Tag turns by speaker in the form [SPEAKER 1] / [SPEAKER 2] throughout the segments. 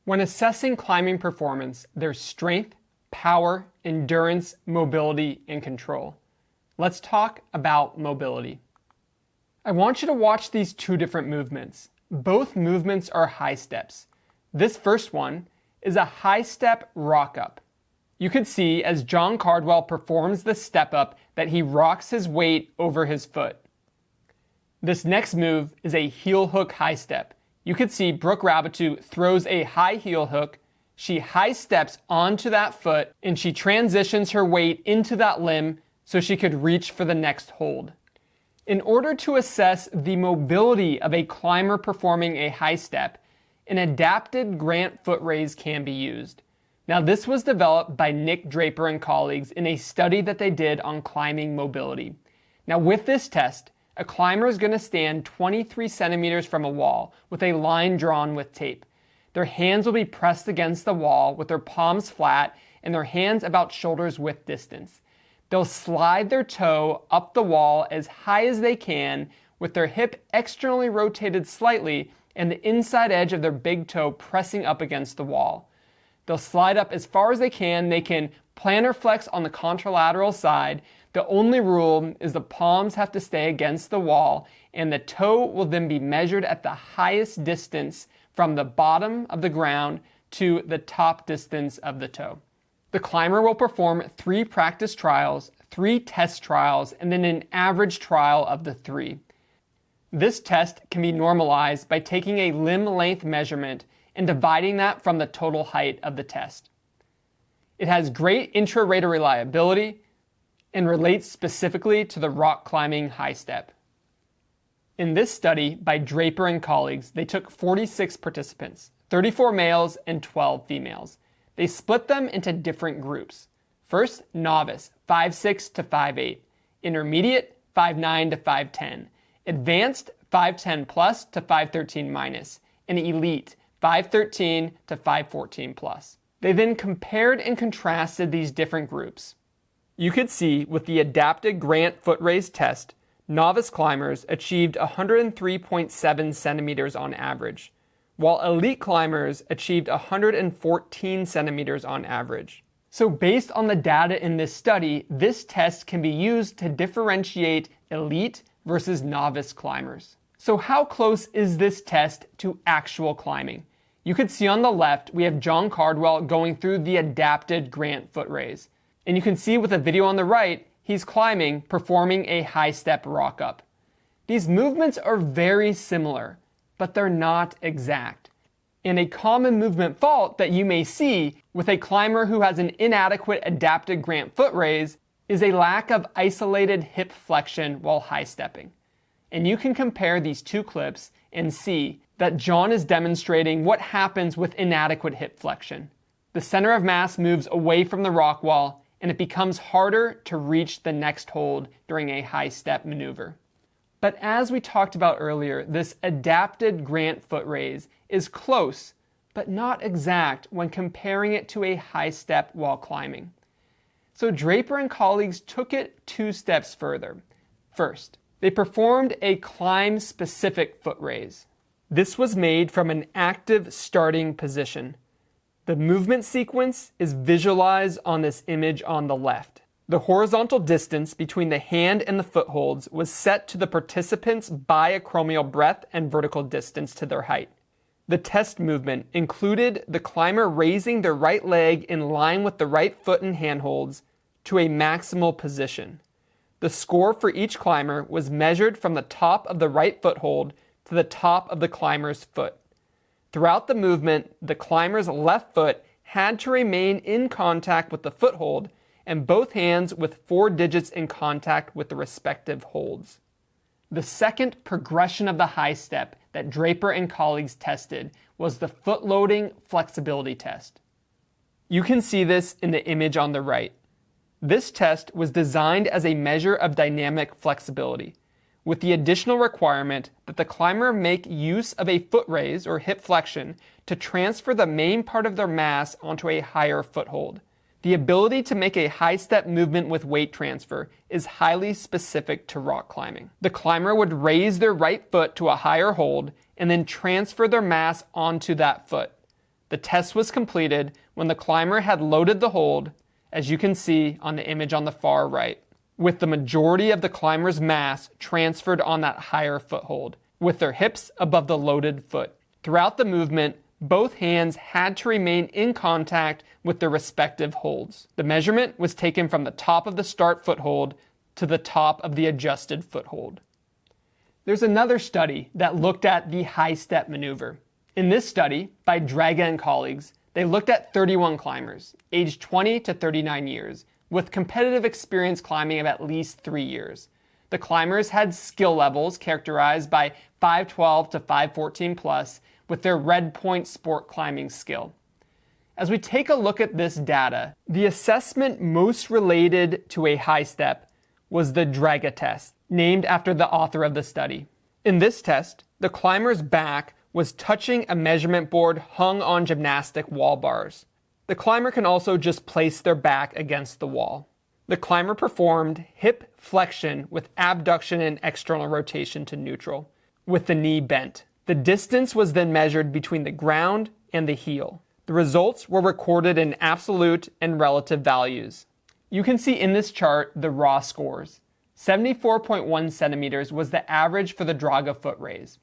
[SPEAKER 1] When assessing climbing performance, there's strength, power, endurance, mobility, and control. Let's talk about mobility. I want you to watch these two different movements. Both movements are high steps. This first one is a high step rock up. You could see as John Cardwell performs the step up that he rocks his weight over his foot. This next move is a heel hook high step. You could see Brooke Rabatou throws a high heel hook, she high steps onto that foot, and she transitions her weight into that limb so she could reach for the next hold. In order to assess the mobility of a climber performing a high step, an adapted Grant foot raise can be used. Now this was developed by Nick Draper and colleagues in a study that they did on climbing mobility. Now with this test, a climber is going to stand 23 centimeters from a wall with a line drawn with tape. Their hands will be pressed against the wall with their palms flat and their hands about shoulders width distance. They'll slide their toe up the wall as high as they can with their hip externally rotated slightly and the inside edge of their big toe pressing up against the wall. They'll slide up as far as they can. They can plantar flex on the contralateral side. The only rule is the palms have to stay against the wall, and the toe will then be measured at the highest distance from the bottom of the ground to the top distance of the toe. The climber will perform 3 practice trials, 3 test trials, and then an average trial of the 3. This test can be normalized by taking a limb length measurement and dividing that from the total height of the test. It has great intra-rater reliability and relates specifically to the rock climbing high step. In this study by Draper and colleagues, they took 46 participants, 34 males and 12 females. They split them into different groups. First, novice, 5'6" to 5'8", intermediate, 5'9" to 5'10", advanced, 5'10 plus to 5'13 minus, and elite, 5'13 to 5'14 plus. They then compared and contrasted these different groups. You could see with the adapted Grant foot raise test, novice climbers achieved 103.7 centimeters on average, while elite climbers achieved 114 centimeters on average. So based on the data in this study, this test can be used to differentiate elite versus novice climbers. So how close is this test to actual climbing? You could see on the left, we have John Cardwell going through the adapted Grant foot raise. And you can see with the video on the right, he's climbing, performing a high step rock up. These movements are very similar, but they're not exact. And a common movement fault that you may see with a climber who has an inadequate adapted Grant foot raise is a lack of isolated hip flexion while high stepping. And you can compare these two clips and see that John is demonstrating what happens with inadequate hip flexion. The center of mass moves away from the rock wall and it becomes harder to reach the next hold during a high step maneuver. But as we talked about earlier, this adapted Grant foot raise is close, but not exact when comparing it to a high step while climbing. So Draper and colleagues took it 2 steps further. First, they performed a climb-specific foot raise. This was made from an active starting position. The movement sequence is visualized on this image on the left. The horizontal distance between the hand and the footholds was set to the participant's biacromial breadth and vertical distance to their height. The test movement included the climber raising their right leg in line with the right foot and handholds to a maximal position. The score for each climber was measured from the top of the right foothold to the top of the climber's foot. Throughout the movement, the climber's left foot had to remain in contact with the foothold and both hands with 4 digits in contact with the respective holds. The second progression of the high step that Draper and colleagues tested was the foot loading flexibility test. You can see this in the image on the right. This test was designed as a measure of dynamic flexibility, with the additional requirement that the climber make use of a foot raise or hip flexion to transfer the main part of their mass onto a higher foothold. The ability to make a high step movement with weight transfer is highly specific to rock climbing. The climber would raise their right foot to a higher hold and then transfer their mass onto that foot. The test was completed when the climber had loaded the hold, as you can see on the image on the far right, with the majority of the climber's mass transferred on that higher foothold, with their hips above the loaded foot. Throughout the movement, both hands had to remain in contact with their respective holds. The measurement was taken from the top of the start foothold to the top of the adjusted foothold. There's another study that looked at the high step maneuver. In this study, by Draga and colleagues, they looked at 31 climbers, aged 20 to 39 years, with competitive experience climbing of at least 3 years. The climbers had skill levels characterized by 512 to 514 plus, with their red point sport climbing skill. As we take a look at this data, the assessment most related to a high step was the Draga test, named after the author of the study. In this test, the climber's back was touching a measurement board hung on gymnastic wall bars. The climber can also just place their back against the wall. The climber performed hip flexion with abduction and external rotation to neutral, with the knee bent. The distance was then measured between the ground and the heel. The results were recorded in absolute and relative values. You can see in this chart the raw scores. 74.1 centimeters was the average for the Draga foot raise.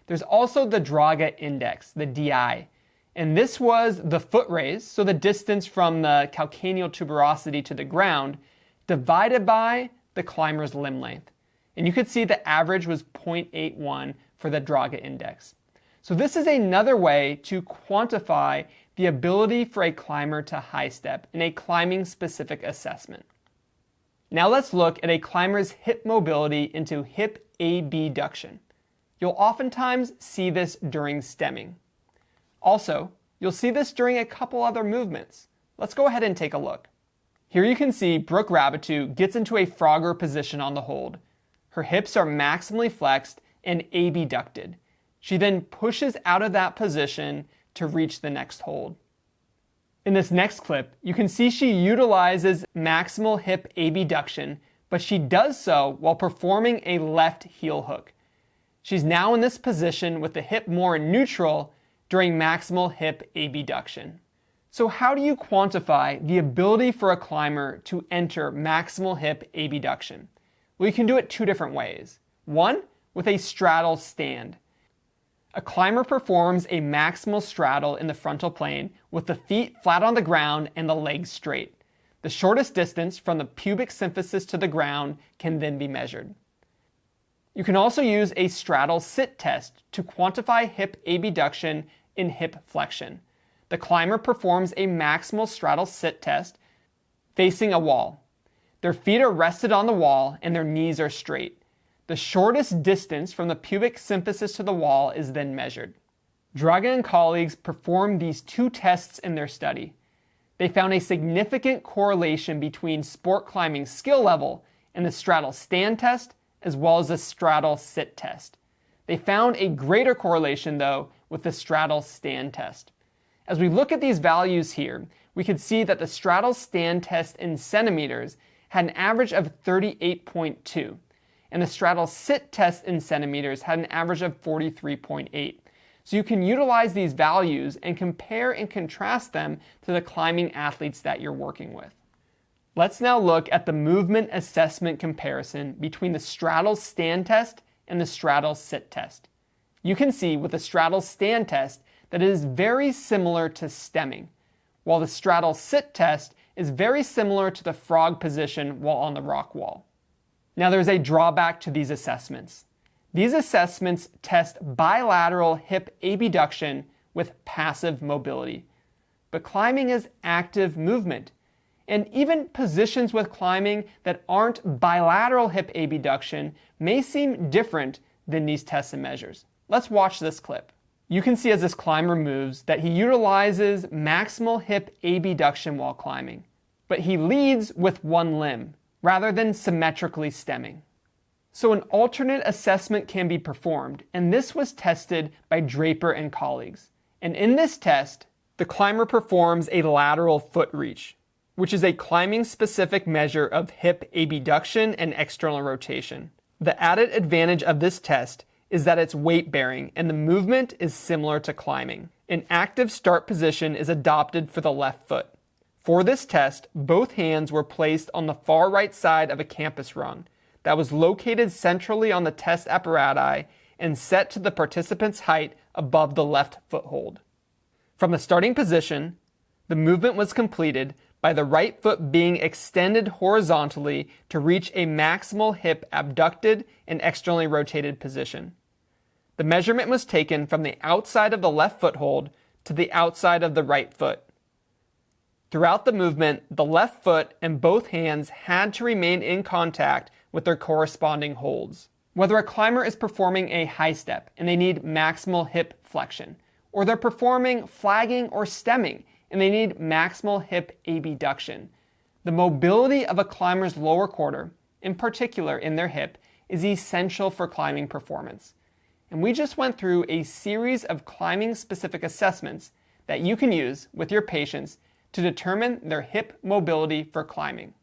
[SPEAKER 1] There's also the Draga index, the DI, and this was the foot raise, so the distance from the calcaneal tuberosity to the ground, divided by the climber's limb length. And you could see the average was 0.81 for the Draga index. So this is another way to quantify the ability for a climber to high step in a climbing specific assessment. Now let's look at a climber's hip mobility into hip abduction. You'll oftentimes see this during stemming. Also, you'll see this during a couple other movements. Let's go ahead and take a look. Here you can see Brooke Rabitou gets into a frogger position on the hold. Her hips are maximally flexed and abducted. She then pushes out of that position to reach the next hold. In this next clip, you can see she utilizes maximal hip abduction, but she does so while performing a left heel hook. She's now in this position with the hip more in neutral during maximal hip abduction. So how do you quantify the ability for a climber to enter maximal hip abduction? Well, you can do it two different ways. One, with a straddle stand. A climber performs a maximal straddle in the frontal plane with the feet flat on the ground and the legs straight. The shortest distance from the pubic symphysis to the ground can then be measured. You can also use a straddle-sit test to quantify hip abduction in hip flexion. The climber performs a maximal straddle-sit test facing a wall. Their feet are rested on the wall and their knees are straight. The shortest distance from the pubic symphysis to the wall is then measured. Draga and colleagues performed these two tests in their study. They found a significant correlation between sport climbing skill level and the straddle-stand test as well as the straddle-sit test. They found a greater correlation, though, with the straddle-stand test. As we look at these values here, we can see that the straddle-stand test in centimeters had an average of 38.2. And the straddle-sit test in centimeters had an average of 43.8. So you can utilize these values and compare and contrast them to the climbing athletes that you're working with. Let's now look at the movement assessment comparison between the straddle-stand test and the straddle-sit test. You can see with the straddle-stand test that it is very similar to stemming, while the straddle-sit test is very similar to the frog position while on the rock wall. Now there's a drawback to these assessments. These assessments test bilateral hip abduction with passive mobility. But climbing is active movement. And even positions with climbing that aren't bilateral hip abduction may seem different than these tests and measures. Let's watch this clip. You can see as this climber moves that he utilizes maximal hip abduction while climbing. But he leads with one limb, rather than symmetrically stemming. So an alternate assessment can be performed, and this was tested by Draper and colleagues. And in this test, the climber performs a lateral foot reach, which is a climbing-specific measure of hip abduction and external rotation. The added advantage of this test is that it's weight-bearing and the movement is similar to climbing. An active start position is adopted for the left foot. For this test, both hands were placed on the far right side of a campus rung that was located centrally on the test apparatus and set to the participant's height above the left foothold. From the starting position, the movement was completed by the right foot being extended horizontally to reach a maximal hip abducted and externally rotated position. The measurement was taken from the outside of the left foothold to the outside of the right foot. Throughout the movement, the left foot and both hands had to remain in contact with their corresponding holds. Whether a climber is performing a high step and they need maximal hip flexion, or they're performing flagging or stemming and they need maximal hip abduction, the mobility of a climber's lower quarter, in particular in their hip, is essential for climbing performance. And we just went through a series of climbing-specific assessments that you can use with your patients to determine their hip mobility for climbing.